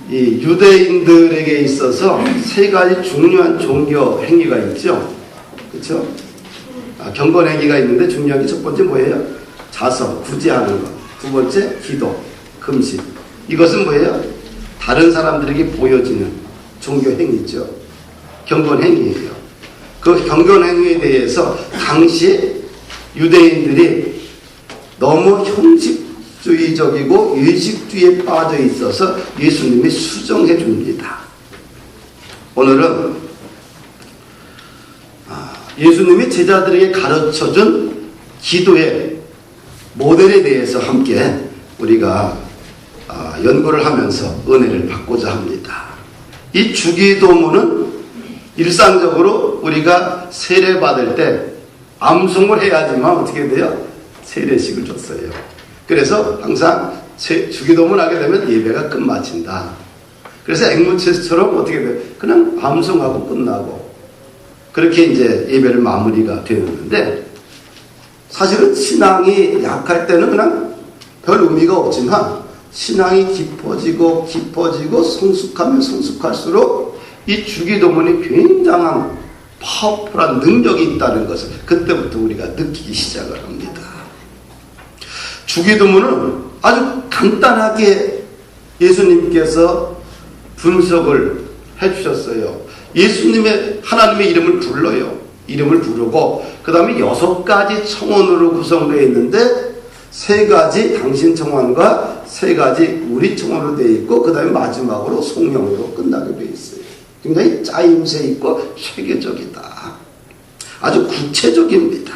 이 유대인들에게 있어서 세 가지 중요한 종교 행위가 있죠. 그렇죠? 경건 행위가 있는데 중요한 게 첫 번째 뭐예요? 자선, 구제하는 것. 두 번째 기도, 금식. 이것은 뭐예요? 다른 사람들에게 보여지는 종교 행위죠. 경건 행위예요. 그 경건 행위에 대해서 당시 유대인들이 너무 형식주의적이고 의식주의에 빠져 있어서 예수님이 수정해 줍니다. 오늘은 예수님이 제자들에게 가르쳐준 기도의 모델에 대해서 함께 우리가 연구를 하면서 은혜를 받고자 합니다. 이 주기도문은 일상적으로 우리가 세례 받을 때 암송을 해야지만 어떻게 돼요? 세례식을 줬어요. 그래서 항상 주기도문 하게 되면 예배가 끝마친다. 그래서 앵무새처럼 어떻게 돼요? 그냥 암송하고 끝나고 그렇게 이제 예배를 마무리가 되었는데, 사실은 신앙이 약할 때는 그냥 별 의미가 없지만 신앙이 깊어지고 성숙하면 성숙할수록 이 주기도문이 굉장한 파워풀한 능력이 있다는 것을 그때부터 우리가 느끼기 시작을 합니다. 주기도문은 아주 간단하게 예수님께서 분석을 해주셨어요. 하나님의 이름을 불러요. 이름을 부르고 그 다음에 6가지 청원으로 구성되어 있는데 3가지 당신 청원과 3가지 우리 청원으로 되어 있고 그 다음에 마지막으로 성령으로 끝나게 되어 있어요. 굉장히 짜임새 있고 체계적이다. 아주 구체적입니다.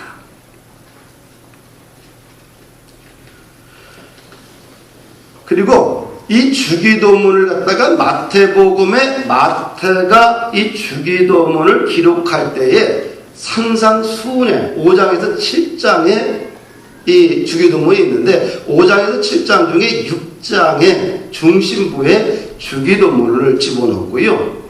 그리고 이 주기도문을 갖다가 마태복음에 마태가 이 주기도문을 기록할 때에 산상수훈에 5장에서 7장에 이 주기도문이 있는데 5장에서 7장 중에 6장의 중심부에 주기도문을 집어넣고요.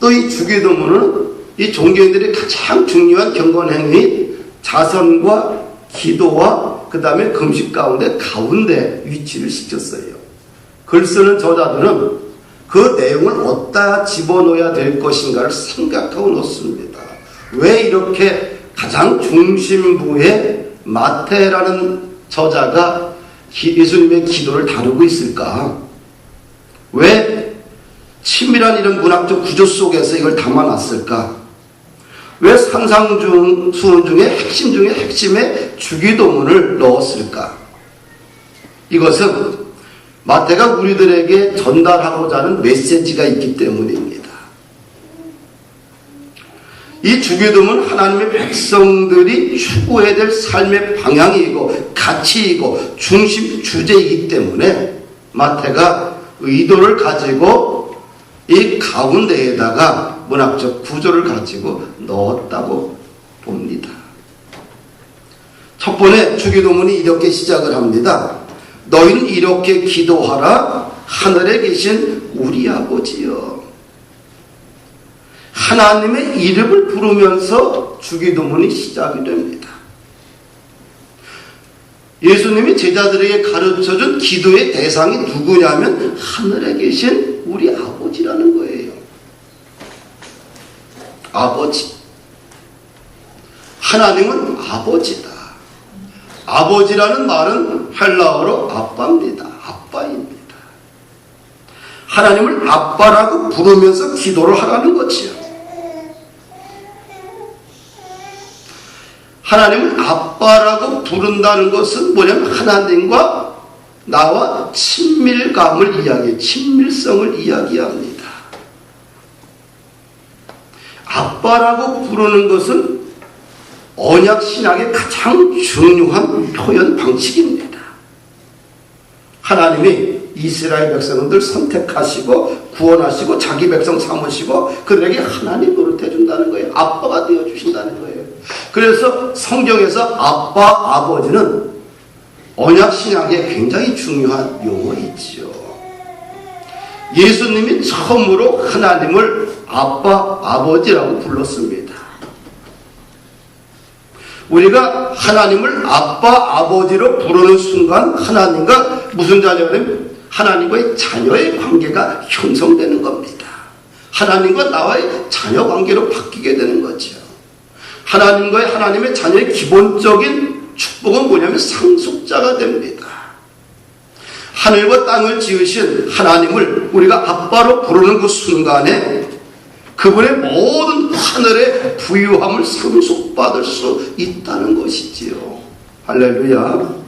또 이 주기도문은 이 종교인들이 가장 중요한 경건행위 자선과 기도와 그 다음에 금식 가운데 위치를 시켰어요. 글 쓰는 저자들은 그 내용을 어디다 집어넣어야 될 것인가를 생각하고 넣습니다. 왜 이렇게 가장 중심부에 마태라는 저자가 예수님의 기도를 다루고 있을까? 왜 치밀한 이런 문학적 구조 속에서 이걸 담아놨을까? 왜 산상수훈 중에 핵심 중에 핵심의 주기도문을 넣었을까? 이것은 마태가 우리들에게 전달하고자 하는 메시지가 있기 때문입니다. 이 주기도문은 하나님의 백성들이 추구해야 될 삶의 방향이고 가치이고 중심 주제이기 때문에 마태가 의도를 가지고 이 가운데에다가 문학적 구조를 가지고 넣었다고 봅니다. 첫 번째 주기도문이 이렇게 시작을 합니다. 너희는 이렇게 기도하라. 하늘에 계신 우리 아버지여. 하나님의 이름을 부르면서 주기도문이 시작이 됩니다. 예수님이 제자들에게 가르쳐준 기도의 대상이 누구냐면 하늘에 계신 우리 아버지라는 거예요. 아버지. 하나님은 아버지다. 아버지라는 말은 헬라어로 아빠입니다. 아빠입니다. 하나님을 아빠라고 부르면서 기도를 하라는 거지요. 하나님을 아빠라고 부른다는 것은 뭐냐면 하나님과 나와 친밀감을 이야기해, 친밀성을 이야기합니다. 아빠라고 부르는 것은 언약 신학의 가장 중요한 표현 방식입니다. 하나님이 이스라엘 백성들 선택하시고 구원하시고 자기 백성 삼으시고 그들에게 하나님 노릇해 준다는 거예요. 아빠가 되어 주신다는 거예요. 그래서 성경에서 아빠, 아버지는 언약 신학에 굉장히 중요한 용어이지요. 예수님이 처음으로 하나님을 아빠, 아버지라고 불렀습니다. 우리가 하나님을 아빠, 아버지로 부르는 순간 하나님과 무슨 자녀가 되면 하나님과의 자녀의 관계가 형성되는 겁니다. 하나님과 나와의 자녀 관계로 바뀌게 되는 거죠. 하나님의 자녀의 기본적인 축복은 뭐냐면 상속자가 됩니다. 하늘과 땅을 지으신 하나님을 우리가 아빠로 부르는 그 순간에 그분의 모든 하늘의 부유함을 상속받을 수 있다는 것이지요. 할렐루야.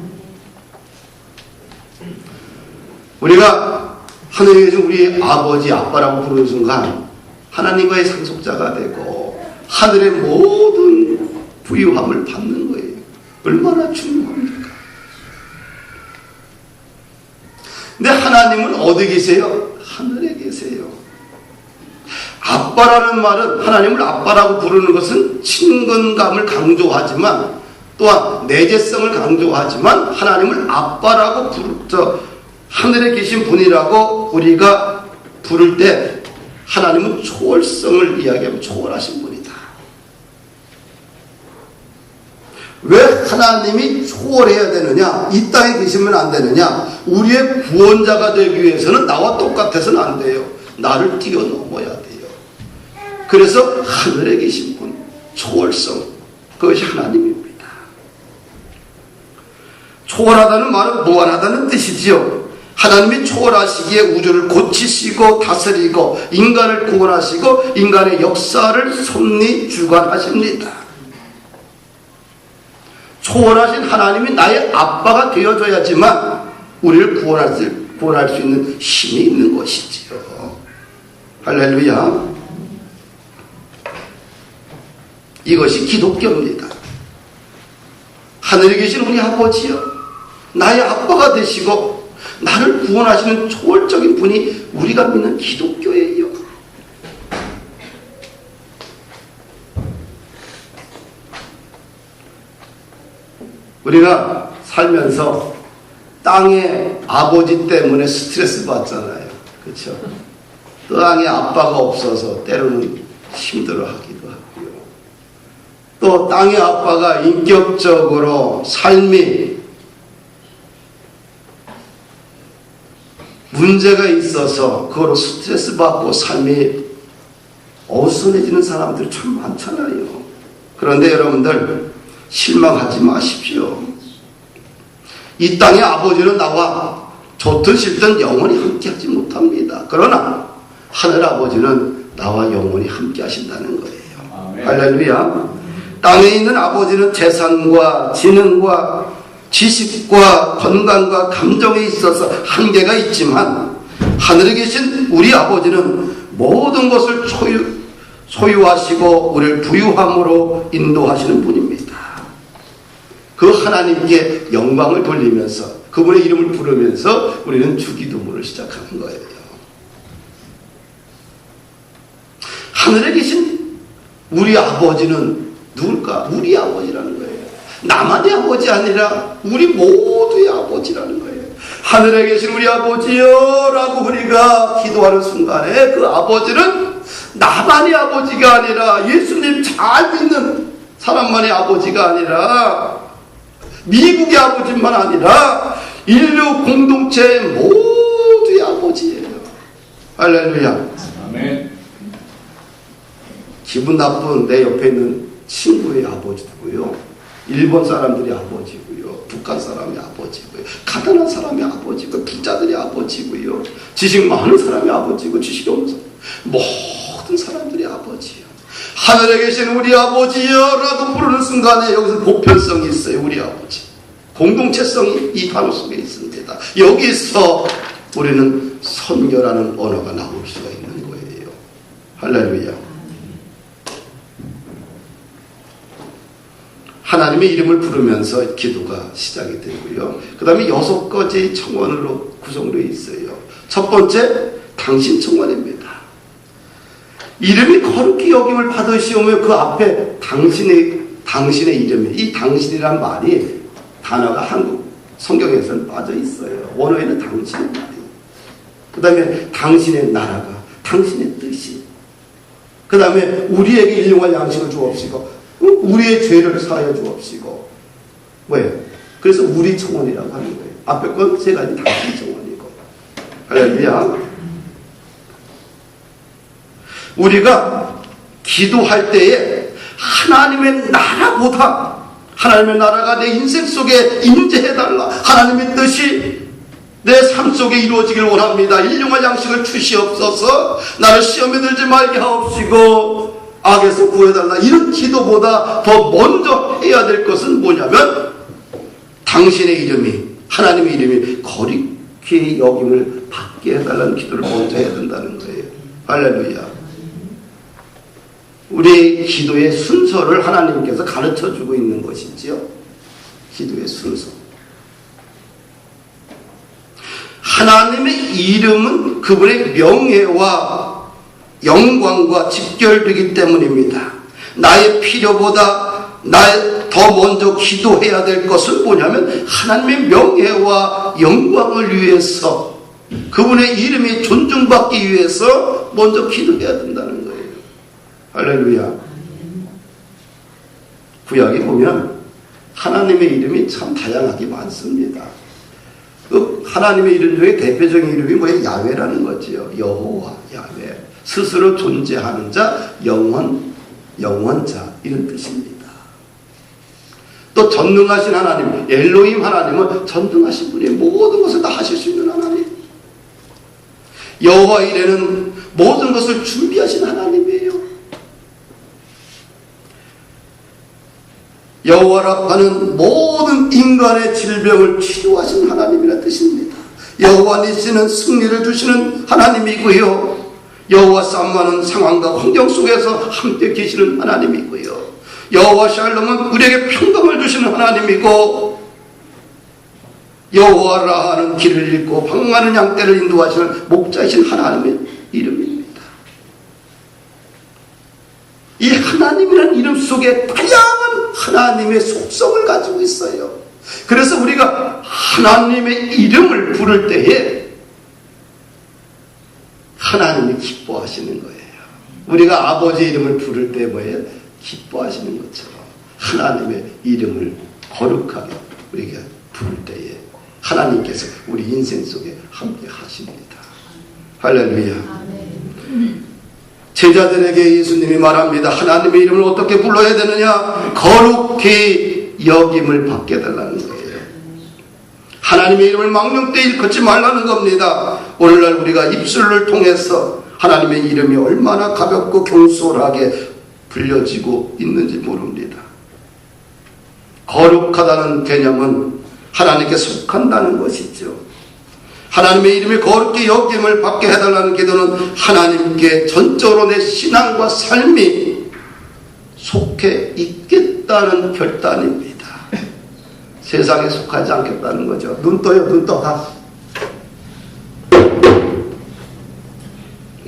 우리가 하늘에 계신 우리 아버지, 아빠라고 부르는 순간 하나님과의 상속자가 되고 하늘의 모든 부유함을 받는 거예요. 얼마나 중요합니까? 근데 하나님은 어디 계세요? 하늘에 계세요. 아빠라는 말은, 하나님을 아빠라고 부르는 것은 친근감을 강조하지만 또한 내재성을 강조하지만 하나님을 아빠라고 하늘에 계신 분이라고 우리가 부를 때 하나님은 초월성을 이야기하면 초월하신 분이다. 왜 하나님이 초월해야 되느냐? 이 땅에 계시면 안 되느냐? 우리의 구원자가 되기 위해서는 나와 똑같아서는 안 돼요. 나를 뛰어넘어야 돼요. 그래서 하늘에 계신 분, 초월성, 그것이 하나님입니다. 초월하다는 말은 무한하다는 뜻이지요. 하나님이 초월하시기에 우주를 고치시고 다스리고 인간을 구원하시고 인간의 역사를 섭리 주관하십니다. 초월하신 하나님이 나의 아빠가 되어줘야지만 우리를 구원할 수 있는 힘이 있는 것이지요. 할렐루야. 이것이 기독교입니다. 하늘에 계신 우리 아버지요, 나의 아빠가 되시고 나를 구원하시는 초월적인 분이 우리가 믿는 기독교예요. 우리가 살면서 땅의 아버지 때문에 스트레스 받잖아요. 그렇죠? 땅의 아빠가 없어서 때로는 힘들어하기도 하고요. 또 땅의 아빠가 인격적으로 삶이 문제가 있어서 그거로 스트레스 받고 삶이 어수선해지는 사람들이 참 많잖아요. 그런데 여러분들 실망하지 마십시오. 이 땅의 아버지는 나와 좋든 싫든 영원히 함께하지 못합니다. 그러나 하늘 아버지는 나와 영원히 함께 하신다는 거예요. 아멘. 할렐루야. 땅에 있는 아버지는 재산과 지능과 지식과 건강과 감정에 있어서 한계가 있지만 하늘에 계신 우리 아버지는 모든 것을 소유하시고 우리를 부유함으로 인도하시는 분입니다. 그 하나님께 영광을 돌리면서 그분의 이름을 부르면서 우리는 주기도문을 시작하는 거예요. 하늘에 계신 우리 아버지는 누굴까? 우리 아버지라는 거예요. 나만의 아버지 아니라 우리 모두의 아버지라는 거예요. 하늘에 계신 우리 아버지요 라고 우리가 기도하는 순간에 그 아버지는 나만의 아버지가 아니라 예수님 잘 믿는 사람만의 아버지가 아니라 미국의 아버지만 아니라 인류 공동체의 모두의 아버지예요. 할렐루야. 아멘. 기분 나쁜 내 옆에 있는 친구의 아버지고요, 일본 사람들이 아버지고요, 북한 사람이 아버지고요, 가난한 사람이 아버지고 부자들이 아버지고요, 지식 많은 사람이 아버지고 지식이 없는 사람, 모든 사람들이 아버지예요. 하늘에 계신 우리 아버지여라고 부르는 순간에 여기서 보편성이 있어요. 우리 아버지, 공동체성이 이 단어 속에 있습니다. 여기서 우리는 선교라는 언어가 나올 수가 있는 거예요. 할렐루야. 하나님의 이름을 부르면서 기도가 시작이 되고요. 그 다음에 6가지 청원으로 구성되어 있어요. 첫 번째, 당신 청원입니다. 이름이 거룩히 여김을 받으시오며 그 앞에 당신의 이름이, 이 당신이란 말이 단어가 한국 성경에서는 빠져 있어요. 원어에는 당신의 말이, 그 다음에 당신의 나라가, 당신의 뜻이, 그 다음에 우리에게 일용할 양식을 주옵시고 우리의 죄를 사하여 주옵시고. 왜? 그래서 우리 청원이라고 하는 거예요. 앞에 건 3가지 당신 청원이고, 할렐루야. 우리가 기도할 때에 하나님의 나라가 내 인생 속에 임재해달라. 하나님의 뜻이 내 삶 속에 이루어지길 원합니다. 일용할 양식을 주시옵소서. 나를 시험에 들지 말게 하옵시고 악에서 구해달라. 이런 기도보다 더 먼저 해야 될 것은 뭐냐면 당신의 이름이, 하나님의 이름이 거룩히 여김을 받게 해달라는 기도를 먼저 해야 된다는 거예요. 할렐루야. 우리의 기도의 순서를 하나님께서 가르쳐주고 있는 것이지요. 기도의 순서. 하나님의 이름은 그분의 명예와 영광과 직결되기 때문입니다. 나의 필요보다 더 먼저 기도해야 될 것은 뭐냐면 하나님의 명예와 영광을 위해서, 그분의 이름이 존중받기 위해서 먼저 기도해야 된다는 거예요. 할렐루야. 구약에 보면 하나님의 이름이 참 다양하게 많습니다. 그 하나님의 이름 중에 대표적인 이름이 뭐예요? 야훼라는 거지요. 여호와, 야훼. 스스로 존재하는 자, 영원자, 이런 뜻입니다. 또 전능하신 하나님, 엘로힘 하나님은 전능하신 분이 모든 것을 다 하실 수 있는 하나님. 여호와 이레는 모든 것을 준비하신 하나님이에요. 여호와 라파는 모든 인간의 질병을 치료하신 하나님이라 뜻입니다. 여호와 니시는 승리를 주시는 하나님이고요. 여호와 삼마는 상황과 환경 속에서 함께 계시는 하나님이고요. 여호와 샬롬은 우리에게 평강을 주시는 하나님이고, 여호와 라하는 길을 잃고 방황하는 양떼를 인도하시는 목자이신 하나님의 이름입니다. 이 하나님이라는 이름 속에 다양한 하나님의 속성을 가지고 있어요. 그래서 우리가 하나님의 이름을 부를 때에 하나님이 기뻐하시는 거예요. 우리가 아버지 이름을 부를 때 뭐예요? 기뻐하시는 것처럼 하나님의 이름을 거룩하게 우리가 부를 때에 하나님께서 우리 인생 속에 함께 하십니다. 할렐루야. 제자들에게 예수님이 말합니다. 하나님의 이름을 어떻게 불러야 되느냐? 거룩히 여김을 받게 해달라는 거예요. 하나님의 이름을 망령 때 일컫지 말라는 겁니다. 오늘날 우리가 입술을 통해서 하나님의 이름이 얼마나 가볍고 경솔하게 불려지고 있는지 모릅니다. 거룩하다는 개념은 하나님께 속한다는 것이죠. 하나님의 이름이 거룩히 여김을 받게 해달라는 기도는 하나님께 전적으로 내 신앙과 삶이 속해 있겠다는 결단입니다. 세상에 속하지 않겠다는 거죠. 눈 떠요. 눈 떠. 다.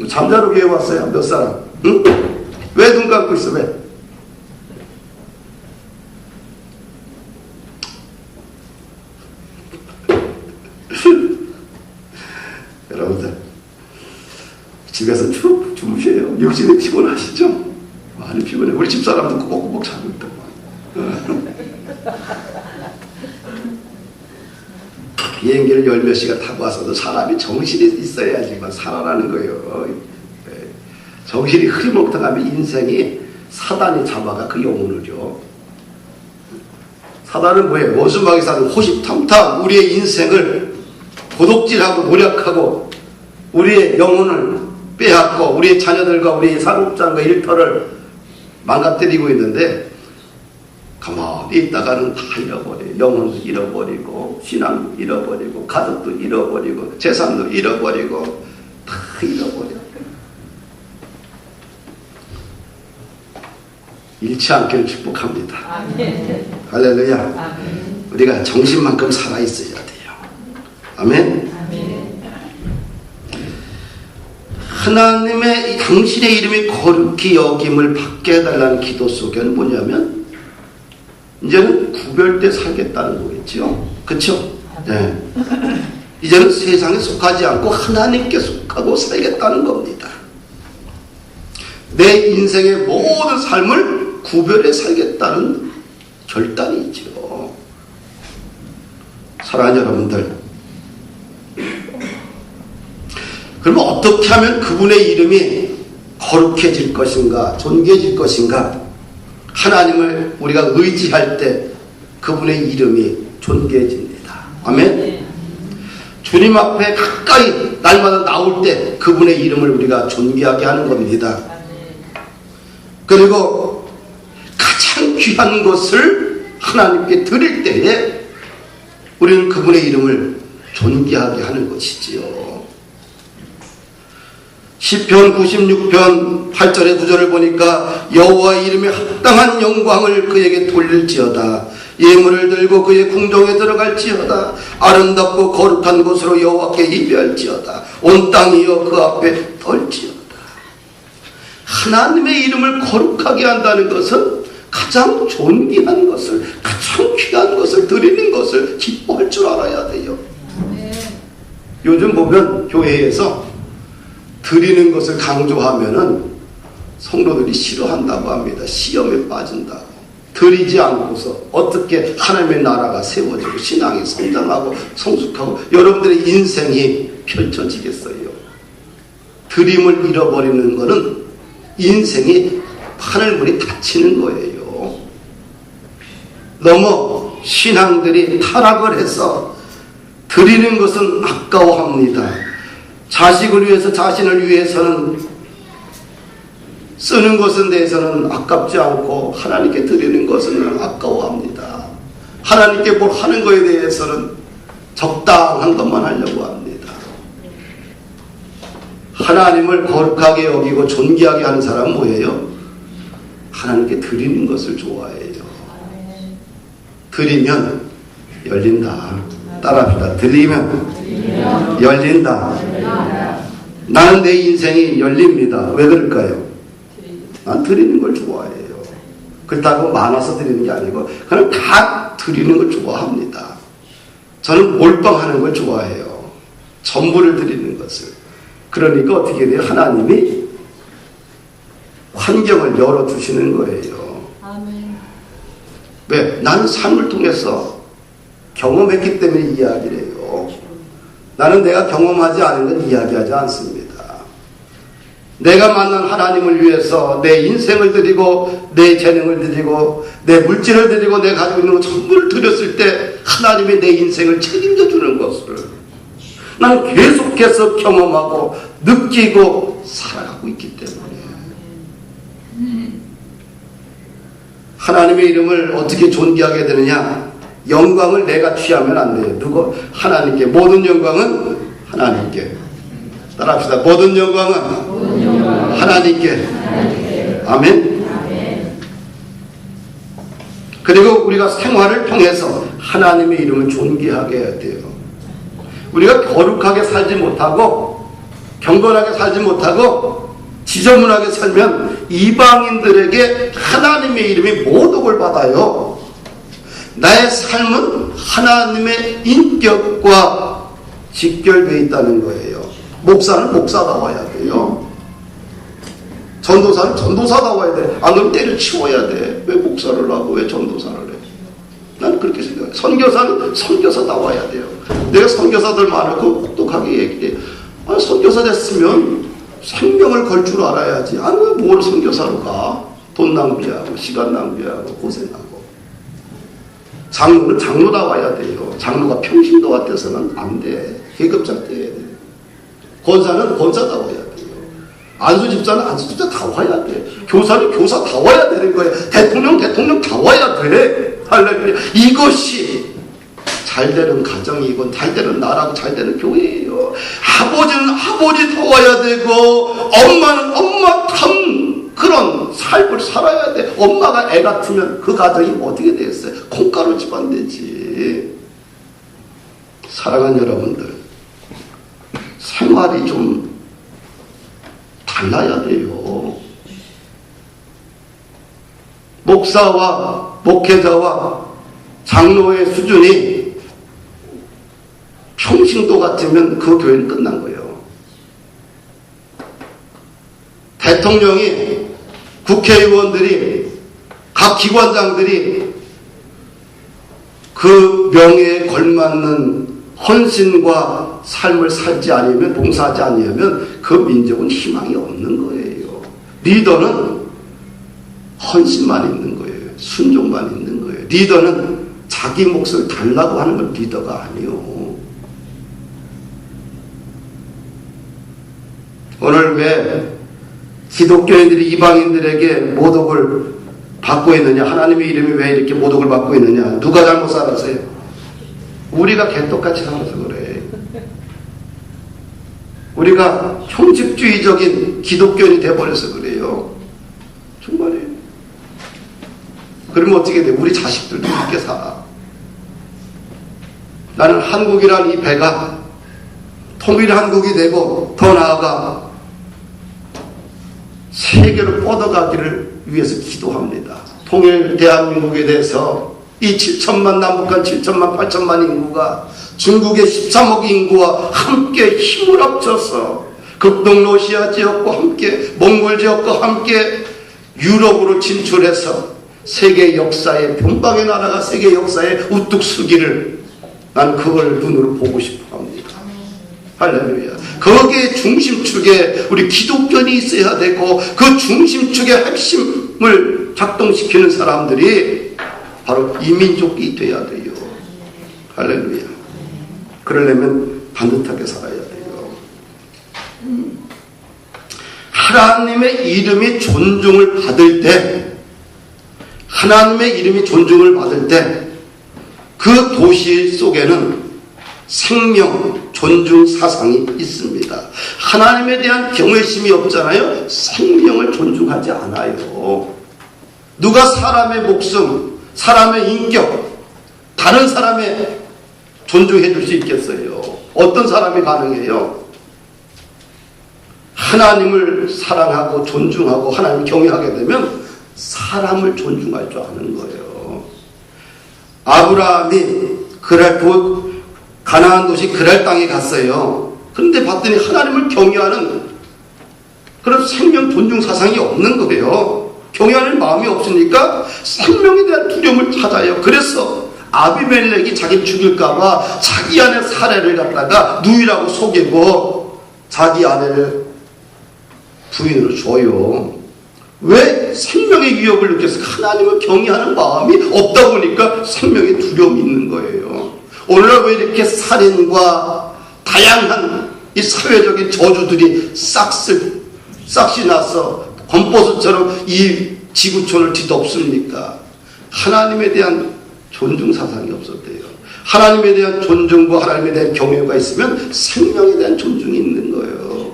잠자로 교회 왔어요. 몇 사람? 응? 왜 눈 감고 있어? 왜? 여러분들 집에서 쭉 주무셔요. 육신이 피곤하시죠? 많이 피곤해. 우리 집사람도 꾸벅꾸벅 자고 있단 말이에요. 비행기를 열 몇 시간 타고 와서도 사람이 정신이 있어야지만 살아나는 거예요. 정신이 흐리먹다 가면 인생이 사단이 잡아가 그 영혼을요. 사단은 뭐예요? 원수마귀 사는 호시탐탐 우리의 인생을 도둑질하고 노력하고 우리의 영혼을 빼앗고 우리의 자녀들과 우리의 사업장과 일터를 망가뜨리고 있는데 가만히 있다가는 다 잃어버려요. 영혼도 잃어버리고 신앙도 잃어버리고 가족도 잃어버리고 재산도 잃어버리고 다 잃어버려요. 잃지 않기를 축복합니다. 아멘. 할렐루야. 아멘. 우리가 정신만큼 살아있어야 돼요. 아멘. 아멘. 하나님의 당신의 이름이 거룩히 여김을 받게 해달라는 기도 속에는 뭐냐면 이제는 구별돼 살겠다는 거겠죠. 그렇죠? 네. 이제는 세상에 속하지 않고 하나님께 속하고 살겠다는 겁니다. 내 인생의 모든 삶을 구별해 살겠다는 결단이죠. 사랑하는 여러분들, 그러면 어떻게 하면 그분의 이름이 거룩해질 것인가, 존귀해질 것인가? 하나님을 우리가 의지할 때 그분의 이름이 존귀해집니다. 아멘? 주님 앞에 가까이 날마다 나올 때 그분의 이름을 우리가 존귀하게 하는 겁니다. 그리고 가장 귀한 것을 하나님께 드릴 때에 우리는 그분의 이름을 존귀하게 하는 것이지요. 시편 96편 8절의 9절을 보니까 여호와의 이름에 합당한 영광을 그에게 돌릴지어다. 예물을 들고 그의 궁정에 들어갈지어다. 아름답고 거룩한 곳으로 여호와께 예배할지어다. 온 땅이여 그 앞에 떨지어다. 하나님의 이름을 거룩하게 한다는 것은 가장 존귀한 것을, 가장 귀한 것을 드리는 것을 기뻐할 줄 알아야 돼요. 요즘 보면 교회에서 드리는 것을 강조하면은 성도들이 싫어한다고 합니다. 시험에 빠진다고. 드리지 않고서 어떻게 하나님의 나라가 세워지고 신앙이 성장하고 성숙하고 여러분들의 인생이 펼쳐지겠어요? 드림을 잃어버리는 것은 인생이 하늘문이 닫히는 거예요. 너무 신앙들이 타락을 해서 드리는 것은 아까워합니다. 자식을 위해서, 자신을 위해서는 쓰는 것에 대해서는 아깝지 않고 하나님께 드리는 것은 아까워합니다. 하나님께 뭘 하는 것에 대해서는 적당한 것만 하려고 합니다. 하나님을 거룩하게 여기고 존귀하게 하는 사람은 뭐예요? 하나님께 드리는 것을 좋아해요. 드리면 열린다. 따라합시다. 드리면 열린다. 나는 내 인생이 열립니다. 왜 그럴까요? 난 드리는 걸 좋아해요. 그렇다고 많아서 드리는 게 아니고 그냥 다 드리는 걸 좋아합니다. 저는 몰빵하는 걸 좋아해요. 전부를 드리는 것을. 그러니까 어떻게 돼요? 하나님이 환경을 열어주시는 거예요. 아멘. 왜? 나는 삶을 통해서 경험했기 때문에 이야기를 해요. 나는 내가 경험하지 않은 건 이야기하지 않습니다. 내가 만난 하나님을 위해서 내 인생을 드리고 내 재능을 드리고 내 물질을 드리고 내가 가지고 있는 것 전부를 드렸을 때 하나님이 내 인생을 책임져 주는 것을 나는 계속해서 경험하고 느끼고 살아가고 있기 때문에 하나님의 이름을 어떻게 존귀하게 되느냐? 영광을 내가 취하면 안 돼요. 누구? 하나님께. 모든 영광은 하나님께. 따라합시다. 모든 영광은 하나님께. 아멘. 그리고 우리가 생활을 통해서 하나님의 이름을 존귀하게 해야 돼요. 우리가 거룩하게 살지 못하고 경건하게 살지 못하고 지저분하게 살면 이방인들에게 하나님의 이름이 모독을 받아요. 나의 삶은 하나님의 인격과 직결되어 있다는 거예요. 목사는 목사다워야 돼요. 전도사는 전도사다워야 돼. 안 그러면 때려치워야 돼. 왜 목사를 하고 왜 전도사를 해? 나는 그렇게 생각해요. 선교사는 선교사다워야 돼요. 내가 선교사들 많고 똑똑하게 얘기해. 선교사 됐으면 생명을 걸 줄 알아야지. 아니 왜 뭘 선교사로 가? 돈 낭비하고 시간 낭비하고 고생하고. 장로는 장로다워야 돼요. 장로가 평신도가 돼서는 안 돼. 계급자 돼야 돼. 권사는 권사다워야 돼요. 안수집사는 안수집사 다워야 돼. 교사는 교사 다워야 되는 거예요. 대통령 다워야 돼. 할렐루야. 이것이 잘되는 가정이고 잘되는 나라고 잘되는 교회예요. 아버지는 아버지 다워야 되고 엄마는 엄마 참 그런 삶을 살아야 돼. 엄마가 애 같으면 그 가정이 어떻게 되겠어요? 콩가루 집안 되지. 사랑하는 여러분들, 생활이 좀 달라야 돼요. 목사와 목회자와 장로의 수준이 평신도 같으면 그 교회는 끝난 거예요. 대통령이, 국회의원들이, 각 기관장들이 그 명예에 걸맞는 헌신과 삶을 살지 않으면, 봉사하지 않으면 그 민족은 희망이 없는 거예요. 리더는 헌신만 있는 거예요. 순종만 있는 거예요. 리더는 자기 몫을 달라고 하는 건 리더가 아니요. 오늘 왜 기독교인들이 이방인들에게 모독을 받고 있느냐? 하나님의 이름이 왜 이렇게 모독을 받고 있느냐? 누가 잘못 살았어요? 우리가 개떡같이 살아서 그래. 우리가 형식주의적인 기독교인이 돼버려서 그래요. 정말이에요. 그러면 어떻게 돼? 우리 자식들도 이렇게 살아. 나는 한국이란 이 배가 통일 한국이 되고 더 나아가 세계로 뻗어가기를 위해서 기도합니다. 통일 대한민국에 대해서 이 7천만 남북한 7천만 8천만 인구가 중국의 13억 인구와 함께 힘을 합쳐서 극동 러시아 지역과 함께 몽골 지역과 함께 유럽으로 진출해서 세계 역사의 변방의 나라가 세계 역사에 우뚝 서기를 난 그걸 눈으로 보고 싶어 합니다. 할렐루야. 거기에 중심축에 우리 기독교인이 있어야 되고 그 중심축의 핵심을 작동시키는 사람들이 바로 이민족이 돼야 돼요. 할렐루야. 그러려면 반듯하게 살아야 돼요. 하나님의 이름이 존중을 받을 때, 하나님의 이름이 존중을 받을 때 그 도시 속에는 생명, 존중 사상이 있습니다. 하나님에 대한 경외심이 없잖아요. 생명을 존중하지 않아요. 누가 사람의 목숨, 사람의 인격, 다른 사람의 존중해 줄 수 있겠어요? 어떤 사람이 가능해요? 하나님을 사랑하고 존중하고 하나님을 경외하게 되면 사람을 존중할 줄 아는 거예요. 아브라함이 가나안 도시 그랄 땅에 갔어요. 그런데 봤더니 하나님을 경외하는 그런 생명 존중 사상이 없는 거예요. 경외하는 마음이 없으니까 생명에 대한 두려움을 찾아요. 그래서 아비멜렉이 자기를 죽일까봐 자기 아내 사례를 갖다가 누이라고 속이고 자기 아내를 부인으로 줘요. 왜? 생명의 위협을 느껴서 하나님을 경외하는 마음이 없다 보니까 생명의 두려움이 있는 거예요. 오늘날 왜 이렇게 살인과 다양한 이 사회적인 저주들이 싹이 나서 검버섯처럼 이 지구촌을 뒤덮습니까? 하나님에 대한 존중 사상이 없었대요. 하나님에 대한 존중과 하나님에 대한 경외가 있으면 생명에 대한 존중이 있는 거예요.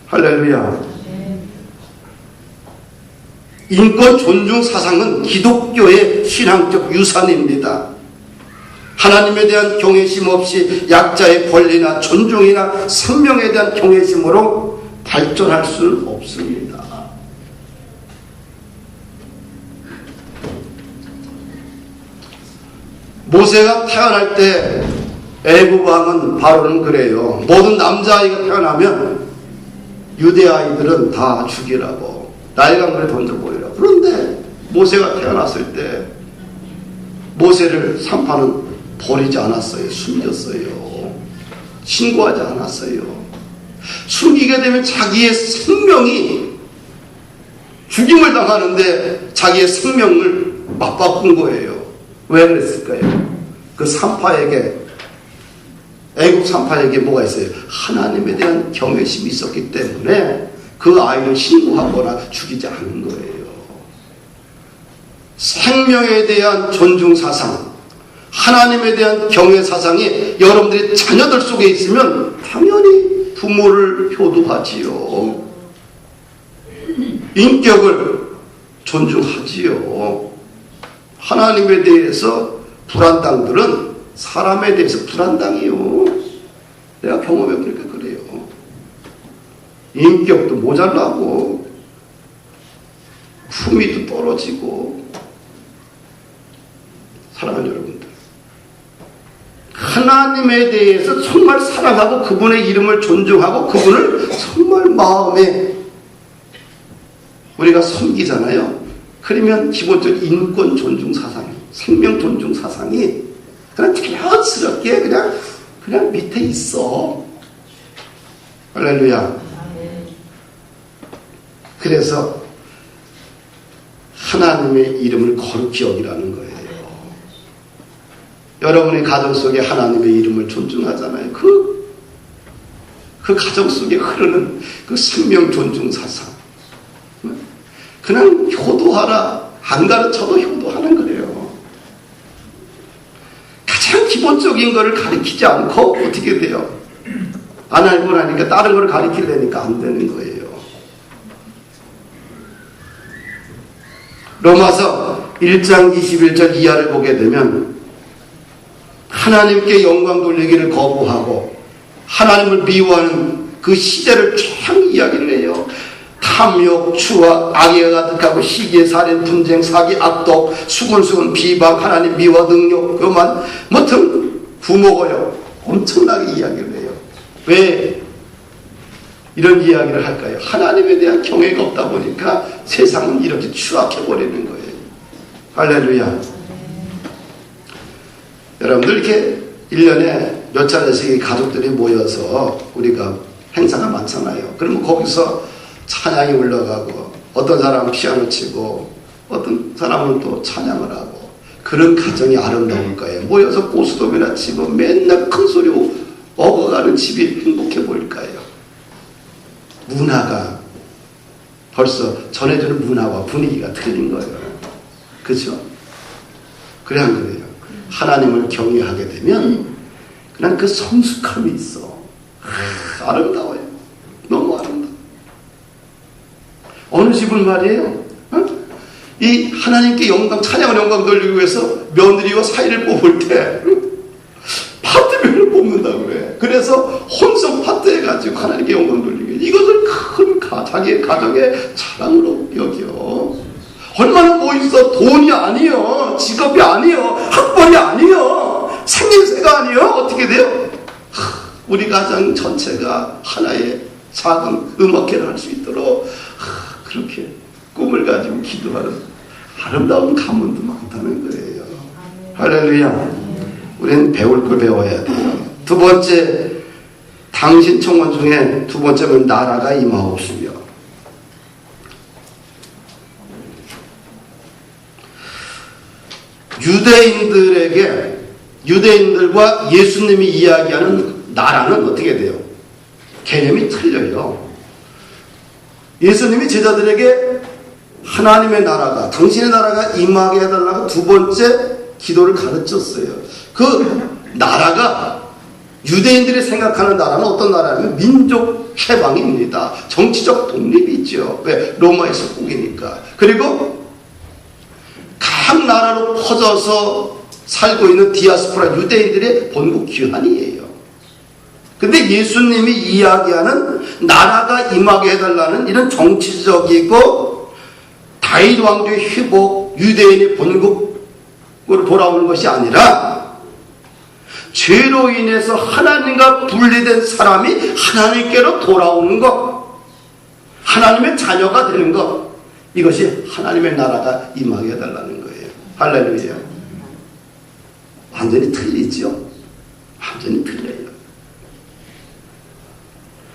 할렐루야. 인권 존중 사상은 기독교의 신앙적 유산입니다. 하나님에 대한 경외심 없이 약자의 권리나 존중이나 생명에 대한 경외심으로 발전할 수는 없습니다. 모세가 태어날 때 애굽 왕은 바로는 그래요. 모든 남자아이가 태어나면 유대 아이들은 다 죽이라고 나일강물에 던져버리라. 그런데 모세가 태어났을 때 모세를 산파는 버리지 않았어요. 숨겼어요. 신고하지 않았어요. 숨기게 되면 자기의 생명이 죽임을 당하는데 자기의 생명을 맞바꾼 거예요. 왜 그랬을까요? 그 산파에게, 애국 산파에게 뭐가 있어요? 하나님에 대한 경외심이 있었기 때문에 그 아이를 신고하거나 죽이지 않은 거예요. 생명에 대한 존중 사상, 하나님에 대한 경외 사상이 여러분들의 자녀들 속에 있으면 당연히 부모를 효도하지요. 인격을 존중하지요. 하나님에 대해서 불안당들은 사람에 대해서 불안당이요. 내가 경험해보니까 그래요. 인격도 모자라고 품위도 떨어지고. 사랑하는 여러분들, 하나님에 대해서 정말 사랑하고 그분의 이름을 존중하고 그분을 정말 마음에 우리가 섬기잖아요. 그러면 기본적인 인권 존중 사상, 생명 존중 사상이 그냥 자연스럽게 그냥 그냥 밑에 있어. 할렐루야. 그래서 하나님의 이름을 거룩히 여기라는 거예요. 여러분의 가정 속에 하나님의 이름을 존중하잖아요. 그 가정 속에 흐르는 그 생명 존중 사상. 그냥 효도하라. 안 가르쳐도 효도하는 거예요. 가장 기본적인 거를 가르치지 않고 어떻게 돼요? 안 알고 나니까 다른 걸 가르치려니까 안 되는 거예요. 로마서 1장 21절 이하를 보게 되면 하나님께 영광 돌리기를 거부하고 하나님을 미워하는 그 시대를 쫙 이야기를 해요. 탐욕, 추악, 악에 가득하고 시기에 살인, 분쟁, 사기, 악독, 수군수군, 비방, 하나님 미워, 능욕, 교만, 뭐 등 부모고요. 엄청나게 이야기를 해요. 왜 이런 이야기를 할까요? 하나님에 대한 경외가 없다 보니까 세상은 이렇게 추악해버리는 거예요. 할렐루야. 여러분들 이렇게 1년에 몇 차례씩 가족들이 모여서 우리가 행사가 많잖아요. 그러면 거기서 찬양이 올라가고 어떤 사람은 피아노 치고 어떤 사람은 또 찬양을 하고 그런 가정이 아름다울 거예요. 모여서 고스톱이나 치고 맨날 큰 소리 어거가는 집이 행복해 보일 거예요. 문화가 벌써 전해주는 문화와 분위기가 틀린 거예요. 그렇죠? 그래 안 그래요? 하나님을 경외하게 되면 그냥 그 성숙함이 있어. 아름다워요. 너무 아름다워. 어느 집은 말이에요. 이 하나님께 영광, 찬양을 영광 돌리기 위해서 며느리와 사이를 뽑을 때 파트별을 뽑는다고 그래. 그래서 혼성 파트 해가지고 하나님께 영광 돌리기. 이것을 큰 자기의 가정의 자랑으로 여겨. 얼마나 멋있어. 돈이 아니요. 직업이 아니요. 학벌이 아니요. 생김새가 아니요. 어떻게 돼요? 우리 가정 전체가 하나의 작은 음악회를 할 수 있도록 그렇게 꿈을 가지고 기도하는 아름다운 가문도 많다는 거예요. 할렐루야. 우리는 배울 걸 배워야 돼요. 두 번째, 당신 청원 중에 두 번째는 나라가 임하옵시며. 유대인들과 예수님이 이야기하는 나라는 어떻게 돼요? 개념이 틀려요. 예수님이 제자들에게 하나님의 나라가, 당신의 나라가 임하게 해달라고 두 번째 기도를 가르쳤어요. 그 나라가 유대인들이 생각하는 나라는 어떤 나라냐면 민족 해방입니다. 정치적 독립이 있죠. 왜? 로마의 속국이니까. 그리고 각 나라로 퍼져서 살고 있는 디아스포라 유대인들의 본국 귀환이에요. 근데 예수님이 이야기하는 나라가 임하게 해달라는 이런 정치적이고 다윗 왕조의 회복, 유대인의 본국으로 돌아오는 것이 아니라 죄로 인해서 하나님과 분리된 사람이 하나님께로 돌아오는 것, 하나님의 자녀가 되는 것, 이것이 하나님의 나라가 임하게 해달라는 거예요. 할렐루야. 완전히 틀리죠? 완전히 틀려요.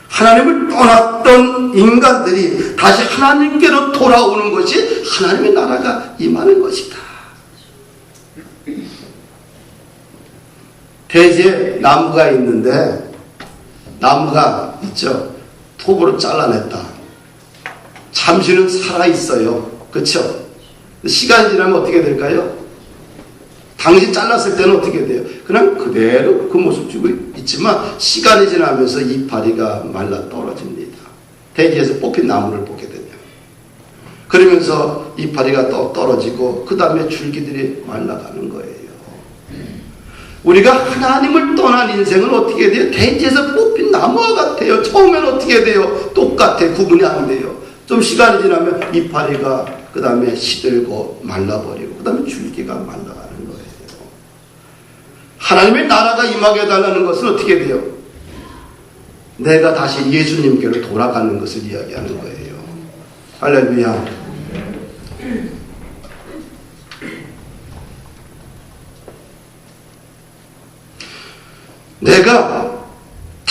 하나님을 떠났던 인간들이 다시 하나님께로 돌아오는 것이 하나님의 나라가 임하는 것이다. 대지에 나무가 있는데 나무가 있죠. 톱으로 잘라냈다. 잠시는 살아있어요. 그렇죠? 시간이 지나면 어떻게 될까요? 당시 잘랐을 때는 어떻게 돼요? 그냥 그대로 그 모습 주고 있지만 시간이 지나면서 이파리가 말라 떨어집니다. 대지에서 뽑힌 나무를 보게 되면. 그러면서 이파리가 또 떨어지고 그 다음에 줄기들이 말라가는 거예요. 우리가 하나님을 떠난 인생은 어떻게 돼요? 대지에서 뽑힌 나무와 같아요. 처음에는 어떻게 돼요? 똑같아. 구분이 안 돼요. 좀 시간이 지나면 이파리가 그 다음에 시들고 말라버리고 그 다음에 줄기가 말라가는 거예요. 하나님의 나라가 임하게 해달라는 것은 어떻게 돼요? 내가 다시 예수님께로 돌아가는 것을 이야기하는 거예요. 할렐루야. 내가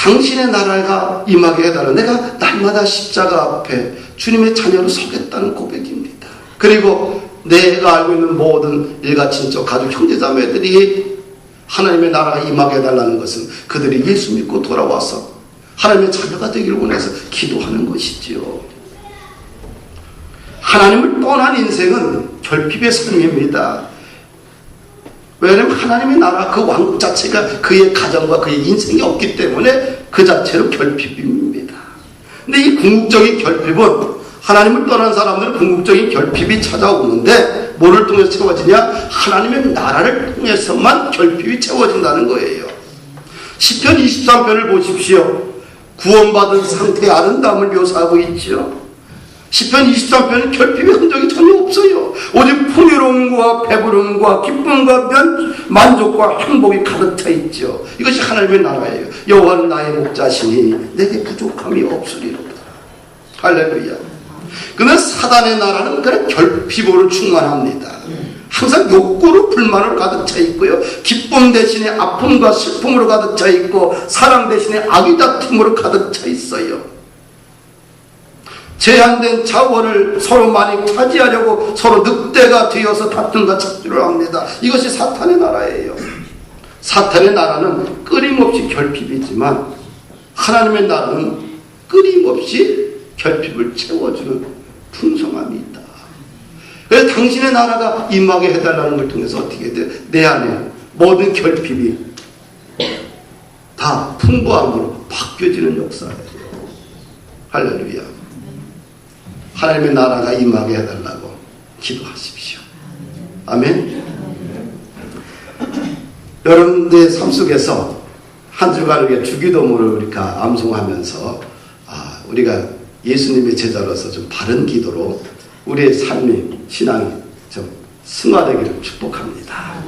당신의 나라가 임하게 해달라. 내가 날마다 십자가 앞에 주님의 자녀로 서겠다는 고백입니다. 그리고 내가 알고 있는 모든 일가 친척 가족 형제자매들이 하나님의 나라가 임하게 해달라는 것은 그들이 예수 믿고 돌아와서 하나님의 자녀가 되기를 원해서 기도하는 것이지요. 하나님을 떠난 인생은 결핍의 삶입니다. 왜냐하면 하나님의 나라 그 왕국 자체가 그의 가정과 그의 인생이 없기 때문에 그 자체로 결핍입니다. 근데 이 궁극적인 결핍은 하나님을 떠난 사람들은 궁극적인 결핍이 찾아오는데 뭐를 통해서 채워지냐? 하나님의 나라를 통해서만 결핍이 채워진다는 거예요. 시편 23편을 보십시오. 구원받은 상태의 아름다움을 묘사하고 있죠. 시편 23편은 결핍의 흔적이 전혀 없어요. 오직 풍요로움과 배부름과 기쁨과 만족과 행복이 가득 차 있죠. 이것이 하나님의 나라예요. 여호와는 나의 목자시니 내게 부족함이 없으리로다. 할렐루야. 그는 사단의 나라는 그런 결핍으로 충만합니다. 항상 욕구로 불만으로 가득 차 있고요. 기쁨 대신에 아픔과 슬픔으로 가득 차 있고 사랑 대신에 악의 다툼으로 가득 차 있어요. 제한된 자원을 서로 많이 차지하려고 서로 늑대가 되어서 다툼과 착취를 합니다. 이것이 사탄의 나라예요. 사탄의 나라는 끊임없이 결핍이지만 하나님의 나라는 끊임없이 결핍을 채워주는 풍성함이 있다. 그래서 당신의 나라가 임하게 해달라는 걸 통해서 어떻게 돼요? 내 안에 모든 결핍이 다 풍부함으로 바뀌어지는 역사예요. 할렐루야. 하나님의 나라가 임하게 해달라고 기도하십시오. 아멘. 여러분들의 삶 속에서 한 주간을 주기도문을 우리가 암송하면서 우리가 예수님의 제자로서 좀 바른 기도로 우리의 삶이 신앙이 좀 승화되기를 축복합니다.